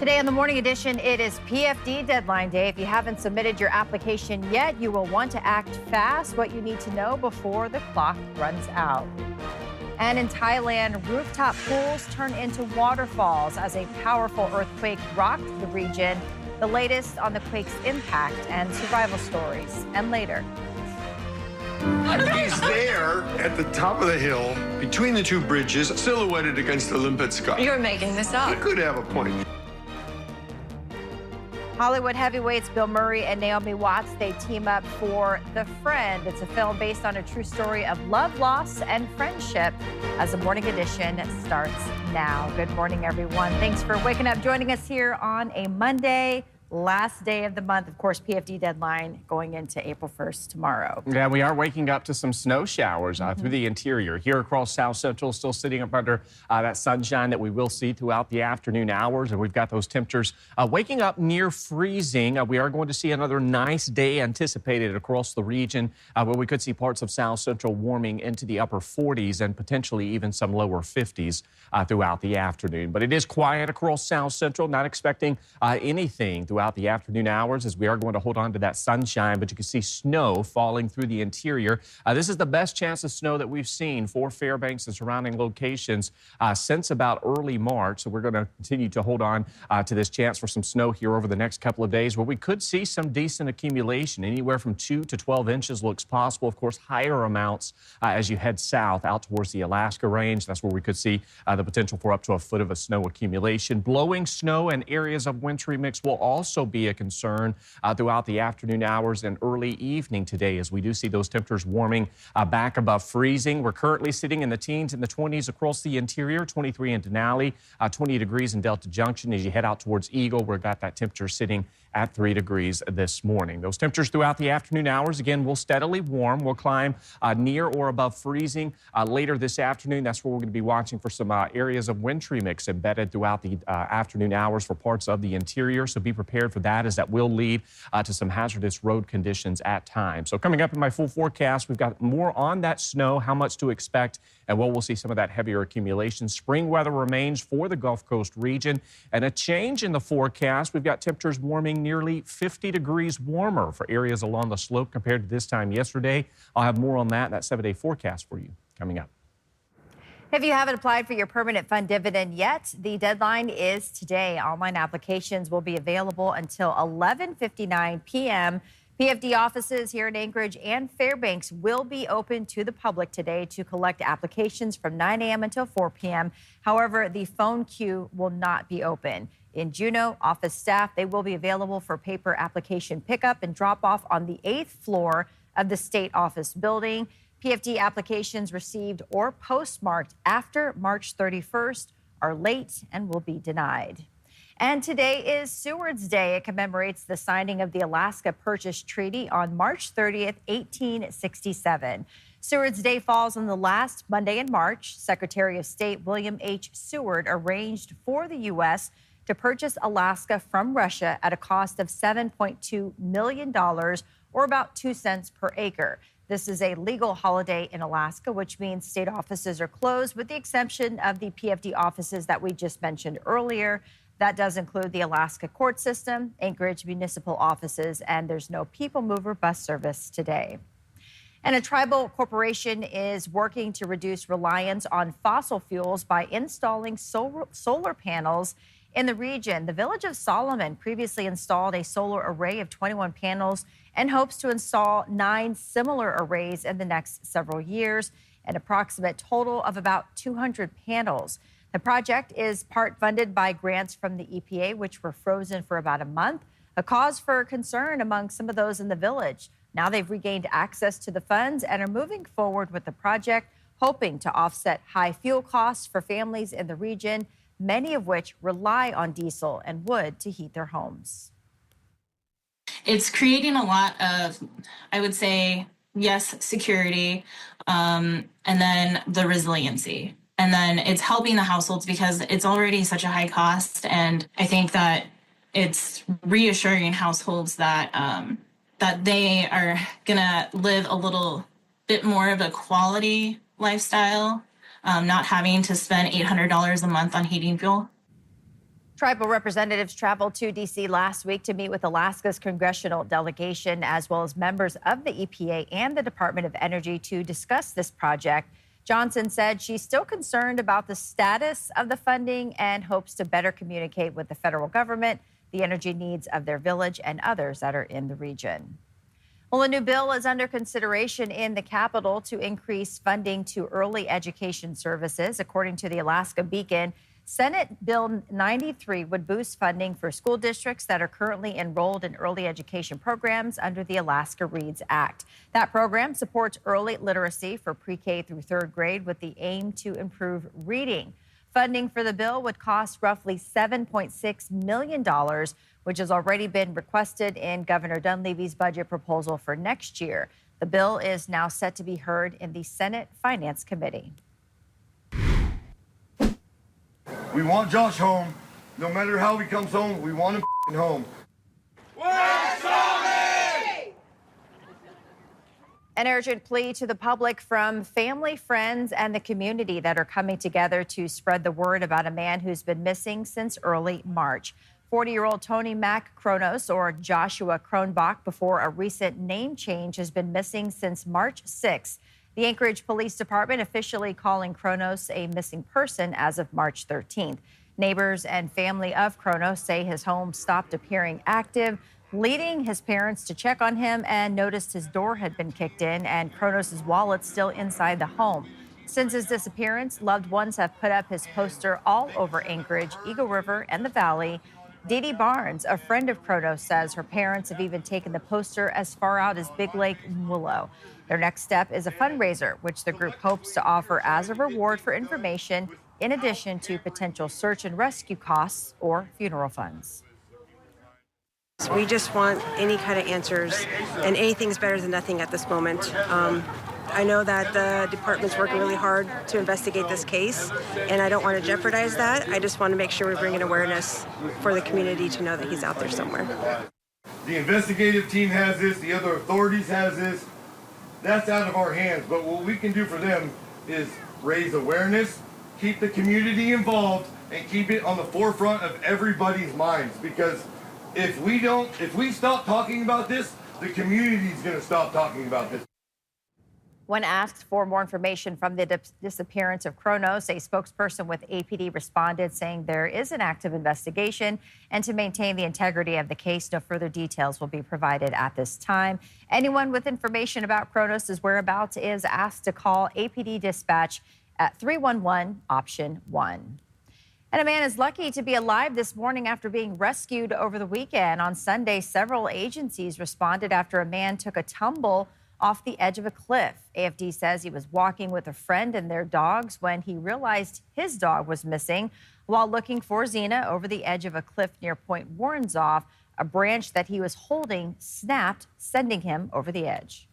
Today on the Morning Edition, it is PFD deadline day. If you haven't submitted your application yet, you will want to act fast. What you need to know before the clock runs out. And in Thailand, rooftop pools turn into waterfalls as a powerful earthquake rocked the region. The latest on the quake's impact and survival stories. And later. He's there at the top of the hill, between the two bridges, silhouetted against the limpid sky. You're making this up. You could have a point. Hollywood heavyweights Bill Murray and Naomi Watts, they team up for The Friend. It's a film based on a true story of love, loss, and friendship as the Morning Edition starts now. Good morning, everyone. Thanks for waking up, joining us here on a Monday. Last day of the month, of course, PFD deadline going into April 1st tomorrow. Yeah, we are waking up to some snow showers through the interior. Here across South Central, still sitting up under that sunshine that we will see throughout the afternoon hours. And we've got those temperatures waking up near freezing. We are going to see another nice day anticipated across the region where we could see parts of South Central warming into the upper 40s and potentially even some lower 50s throughout the afternoon. But it is quiet across South Central, not expecting anything throughout the afternoon hours as we are going to hold on to that sunshine, but you can see snow falling through the interior. This is the best chance of snow that we've seen for Fairbanks and surrounding locations since about early March. So we're going to continue to hold on to this chance for some snow here over the next couple of days where we could see some decent accumulation. Anywhere from 2 to 12 inches looks possible. Of course, higher amounts as you head south out towards the Alaska range. That's where we could see the potential for up to a foot of a snow accumulation. Blowing snow and areas of wintry mix will also be a concern throughout the afternoon hours and early evening today as we do see those temperatures warming back above freezing. We're currently sitting in the teens and the 20s across the interior, 23 in Denali, 20 degrees in Delta Junction. As you head out towards Eagle, we've got that temperature sitting at 3 degrees this morning. Those temperatures throughout the afternoon hours, again, will steadily warm. We'll climb near or above freezing later this afternoon. That's where we're going to be watching for some areas of wintry mix embedded throughout the afternoon hours for parts of the interior. So be prepared for that, as that will lead to some hazardous road conditions at times. So coming up in my full forecast, we've got more on that snow, how much to expect, and we'll see some of that heavier accumulation. Spring weather remains for the Gulf Coast region, and a change in the forecast. We've got temperatures warming nearly 50 degrees warmer for areas along the slope compared to this time yesterday. I'll have more on that 7-day forecast for you coming up. If you haven't applied for your permanent fund dividend yet, the deadline is today. Online applications will be available until 11:59 p.m. PFD offices here in Anchorage and Fairbanks will be open to the public today to collect applications from 9 a.m. until 4 p.m. However, the phone queue will not be open. In Juneau, office staff, they will be available for paper application pickup and drop off on the 8th floor of the state office building. PFD applications received or postmarked after March 31st are late and will be denied. And today is Seward's Day. It commemorates the signing of the Alaska Purchase Treaty on March 30th, 1867. Seward's Day falls on the last Monday in March. Secretary of State William H. Seward arranged for the U.S. to purchase Alaska from Russia at a cost of $7.2 million, or about 2 cents per acre. This is a legal holiday in Alaska, which means state offices are closed with the exception of the PFD offices that we just mentioned earlier. That does include the Alaska court system, Anchorage municipal offices, and there's no People Mover bus service today. And a tribal corporation is working to reduce reliance on fossil fuels by installing solar panels in the region. The village of Solomon previously installed a solar array of 21 panels and hopes to install 9 similar arrays in the next several years, an approximate total of about 200 panels. The project is part funded by grants from the EPA, which were frozen for about a month, a cause for concern among some of those in the village. Now they've regained access to the funds and are moving forward with the project, hoping to offset high fuel costs for families in the region, many of which rely on diesel and wood to heat their homes. It's creating a lot of, I would say, yes, security, and then the resiliency. And then it's helping the households because it's already such a high cost. And I think that it's reassuring households that that they are going to live a little bit more of a quality lifestyle, not having to spend $800 a month on heating fuel. Tribal representatives traveled to D.C. last week to meet with Alaska's congressional delegation, as well as members of the EPA and the Department of Energy to discuss this project. Johnson said she's still concerned about the status of the funding and hopes to better communicate with the federal government the energy needs of their village and others that are in the region. Well, a new bill is under consideration in the Capitol to increase funding to early education services. According to the Alaska Beacon, Senate Bill 93 would boost funding for school districts that are currently enrolled in early education programs under the Alaska Reads Act. That program supports early literacy for pre-K through third grade with the aim to improve reading. Funding for the bill would cost roughly $7.6 million, which has already been requested in Governor Dunleavy's budget proposal for next year. The bill is now set to be heard in the Senate Finance Committee. We want Josh home. No matter how he comes home, we want him home. An urgent plea to the public from family, friends, and the community that are coming together to spread the word about a man who's been missing since early March. 40-year-old Tony Mac Kronos, or Joshua Kronbach, before a recent name change, has been missing since March 6th. The Anchorage Police Department officially calling Kronos a missing person as of March 13th. Neighbors and family of Kronos say his home stopped appearing active, leading his parents to check on him and noticed his door had been kicked in and Kronos' wallet still inside the home. Since his disappearance, loved ones have put up his poster all over Anchorage, Eagle River, and the Valley. Dee Dee Barnes, a friend of Kronos, says her parents have even taken the poster as far out as Big Lake Willow. Their next step is a fundraiser, which the group hopes to offer as a reward for information, in addition to potential search and rescue costs or funeral funds. We just want any kind of answers, and anything's better than nothing at this moment. I know that the department's working really hard to investigate this case, and I don't want to jeopardize that. I just want to make sure we bring in awareness for the community to know that he's out there somewhere. The investigative team has this, the other authorities has this. That's out of our hands, but what we can do for them is raise awareness, keep the community involved, and keep it on the forefront of everybody's minds, because if we stop talking about this, the community's going to stop talking about this. When asked for more information from the disappearance of Kronos, a spokesperson with APD responded saying there is an active investigation, and to maintain the integrity of the case, no further details will be provided at this time. Anyone with information about Kronos' whereabouts is asked to call APD dispatch at 311 option 1. And a man is lucky to be alive this morning after being rescued over the weekend. On Sunday, several agencies responded after a man took a tumble off the edge of a cliff. AFD says he was walking with a friend and their dogs when he realized his dog was missing. While looking for Xena over the edge of a cliff near Point Warrenzoff, a branch that he was holding snapped, sending him over the edge.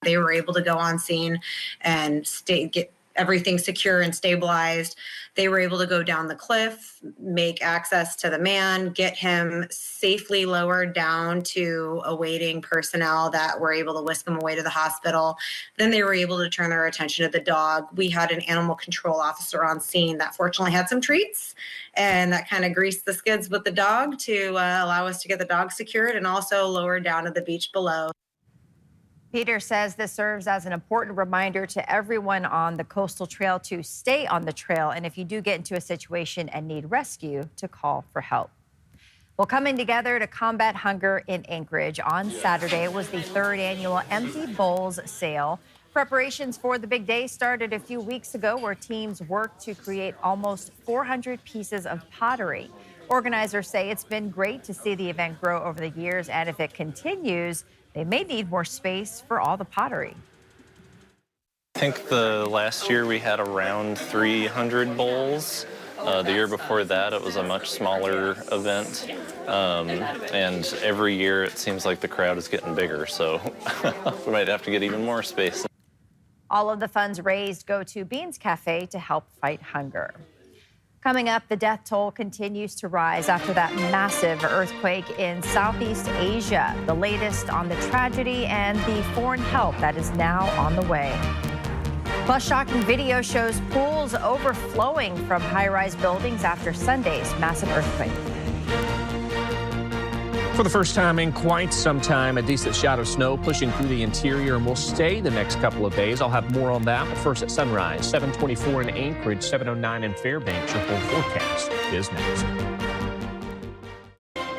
They were able to go on scene and get everything secure and stabilized. They were able to go down the cliff, make access to the man, get him safely lowered down to awaiting personnel that were able to whisk him away to the hospital. Then they were able to turn their attention to the dog. We had an animal control officer on scene that fortunately had some treats, and that kind of greased the skids with the dog to allow us to get the dog secured and also lowered down to the beach below. Peter says this serves as an important reminder to everyone on the coastal trail to stay on the trail, and if you do get into a situation and need rescue, to call for help. Well, coming together to combat hunger in Anchorage on Saturday was the third annual Empty Bowls sale. Preparations for the big day started a few weeks ago, where teams worked to create almost 400 pieces of pottery. Organizers say it's been great to see the event grow over the years, and if it continues, they may need more space for all the pottery. I think the last year we had around 300 bowls. The year before that, it was a much smaller event. And every year it seems like the crowd is getting bigger, so we might have to get even more space. All of the funds raised go to Beans Cafe to help fight hunger. Coming up, the death toll continues to rise after that massive earthquake in Southeast Asia. The latest on the tragedy and the foreign help that is now on the way. Plus, shocking video shows pools overflowing from high-rise buildings after Sunday's massive earthquake. For the first time in quite some time, a decent shot of snow pushing through the interior and will stay the next couple of days. I'll have more on that, but first at sunrise, 7:24 in Anchorage, 7:09 in Fairbanks. Your full forecast is next.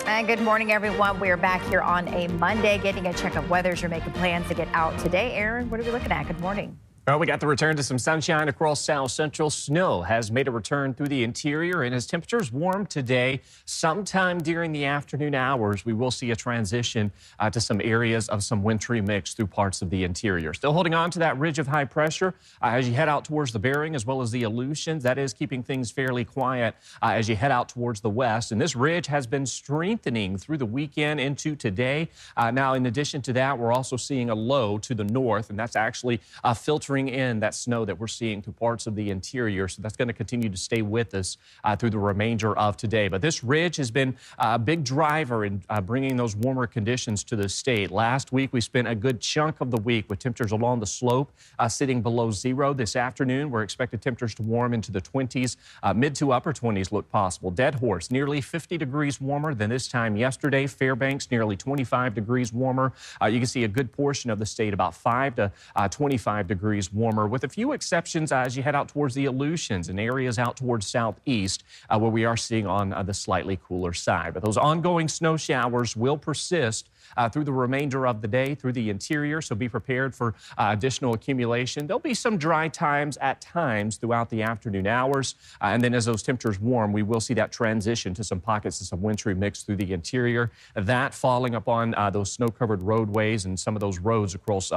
And good morning, everyone. We are back here on a Monday, getting a check of weather as you're making plans to get out today. Aaron, what are we looking at? Good morning. Well, we got the return to some sunshine across South Central. Snow has made a return through the interior, and as temperatures warm today, sometime during the afternoon hours, we will see a transition to some areas of some wintry mix through parts of the interior. Still holding on to that ridge of high pressure as you head out towards the Bering as well as the Aleutians. That is keeping things fairly quiet as you head out towards the west. And this ridge has been strengthening through the weekend into today. Now, in addition to that, we're also seeing a low to the north, and that's actually filtering in that snow that we're seeing through parts of the interior. So that's going to continue to stay with us through the remainder of today. But this ridge has been a big driver in bringing those warmer conditions to the state. Last week, we spent a good chunk of the week with temperatures along the slope sitting below zero. This afternoon, we're expected temperatures to warm into the 20s, mid to upper 20s look possible. Dead Horse, nearly 50 degrees warmer than this time yesterday. Fairbanks, nearly 25 degrees warmer. You can see a good portion of the state about 5 to 25 degrees warmer, with a few exceptions as you head out towards the Aleutians and areas out towards southeast where we are seeing on the slightly cooler side. But those ongoing snow showers will persist through the remainder of the day through the interior, so be prepared for additional accumulation. There'll be some dry times at times throughout the afternoon hours, and then as those temperatures warm, we will see that transition to some pockets of some wintry mix through the interior. That falling upon those snow-covered roadways and some of those roads across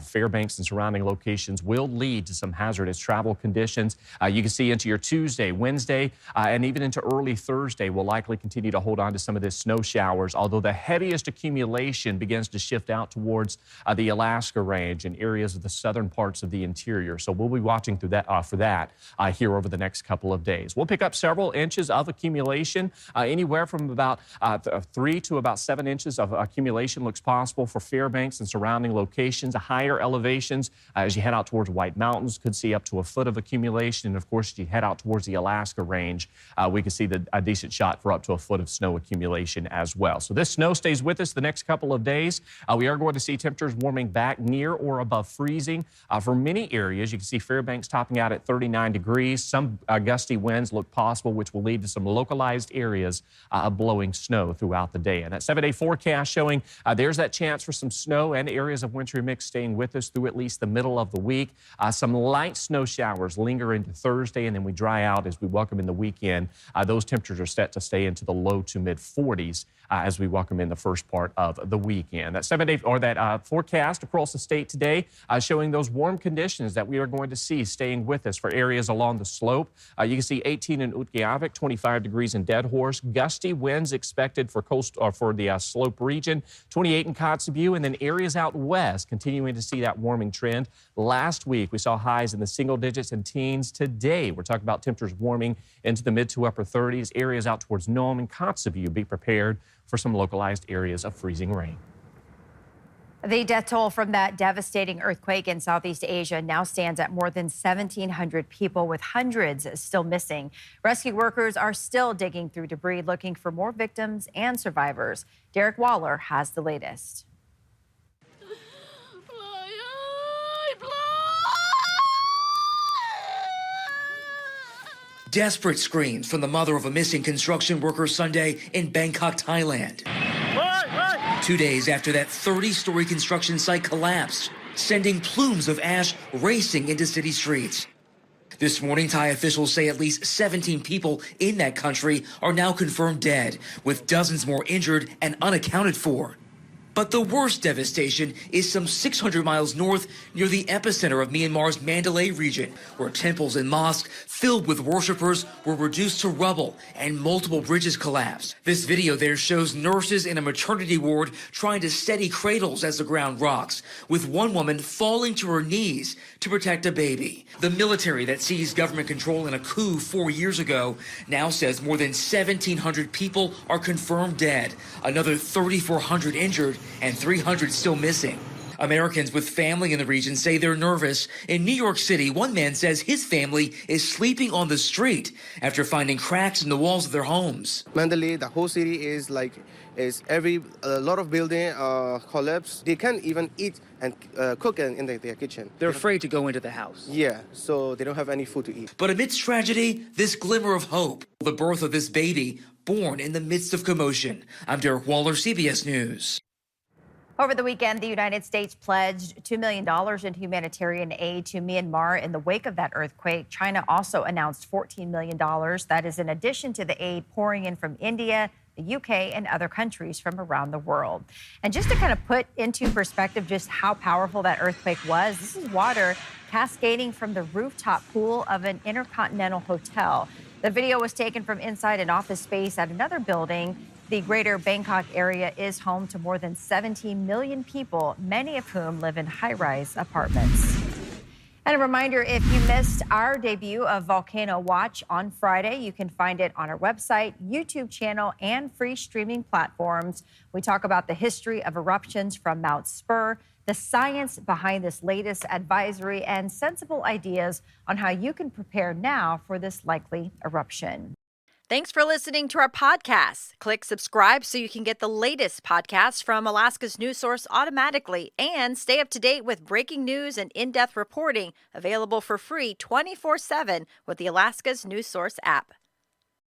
Fairbanks and surrounding locations will lead to some hazardous travel conditions. You can see into your Tuesday, Wednesday, and even into early Thursday will likely continue to hold on to some of this snow showers, although the heaviest accumulation begins to shift out towards the Alaska range and areas of the southern parts of the interior. So we'll be watching through that for that here over the next couple of days. We'll pick up several inches of accumulation, anywhere from about 3 to about 7 inches of accumulation looks possible for Fairbanks and surrounding locations. Higher elevations as you head out towards White Mountains could see up to a foot of accumulation. And of course, as you head out towards the Alaska range, we can see a decent shot for up to a foot of snow accumulation as well. So this snow stays with us the next couple of days. We are going to see temperatures warming back near or above freezing for many areas. You can see Fairbanks topping out at 39 degrees. Some gusty winds look possible, which will lead to some localized areas of blowing snow throughout the day. And that 7-day forecast showing there's that chance for some snow and areas of wintry mix staying with us through at least the middle of the week. Some light snow showers linger into Thursday, and then we dry out as we welcome in the weekend. Those temperatures are set to stay into the low to mid 40s as we welcome in the first part of the weekend. That 7-day or that forecast across the state today showing those warm conditions that we are going to see staying with us for areas along the slope. You can see 18 in Utqiagvik, 25 degrees in Dead Horse. Gusty winds expected for for the slope region, 28 in Kotzebue, and then areas out west continuing to see that warming trend. Last week, we saw highs in the single digits and teens. Today, we're talking about temperatures warming into the mid to upper 30s. Areas out towards Nome and Kotzebue, be prepared for some localized areas of freezing rain. The death toll from that devastating earthquake in Southeast Asia now stands at more than 1,700 people, with hundreds still missing. Rescue workers are still digging through debris, looking for more victims and survivors. Derek Waller has the latest. Desperate screams from the mother of a missing construction worker Sunday in Bangkok, Thailand. 2 days after that 30-story construction site collapsed, sending plumes of ash racing into city streets. This morning, Thai officials say at least 17 people in that country are now confirmed dead, with dozens more injured and unaccounted for. But the worst devastation is some 600 miles north near the epicenter of Myanmar's Mandalay region, where temples and mosques filled with worshippers were reduced to rubble and multiple bridges collapsed. This video there shows nurses in a maternity ward trying to steady cradles as the ground rocks, with one woman falling to her knees to protect a baby. The military that seized government control in a coup 4 years ago now says more than 1,700 people are confirmed dead, another 3,400 injured, and 300 still missing. Americans with family in the region say they're nervous. In New York City, one man says his family is sleeping on the street after finding cracks in the walls of their homes. Mandalay, the whole city is a lot of building collapse. They can't even eat and cook in their kitchen. They're afraid to go into the house. Yeah, so they don't have any food to eat. But amidst tragedy, this glimmer of hope, the birth of this baby, born in the midst of commotion. I'm Derek Waller, CBS News. Over the weekend, the United States pledged $2 million in humanitarian aid to Myanmar in the wake of that earthquake. China also announced $14 million. That is in addition to the aid pouring in from India, the UK, and other countries from around the world. And just to kind of put into perspective just how powerful that earthquake was, this is water cascading from the rooftop pool of an intercontinental hotel. The video was taken from inside an office space at another building. The greater Bangkok area is home to more than 17 million people, many of whom live in high-rise apartments. And a reminder, if you missed our debut of Volcano Watch on Friday, you can find it on our website, YouTube channel, and free streaming platforms. We talk about the history of eruptions from Mount Spur, the science behind this latest advisory, and sensible ideas on how you can prepare now for this likely eruption. Thanks for listening to our podcast. Click subscribe so you can get the latest podcasts from Alaska's news source automatically and stay up to date with breaking news and in-depth reporting available for free 24/7 with the Alaska's news source app.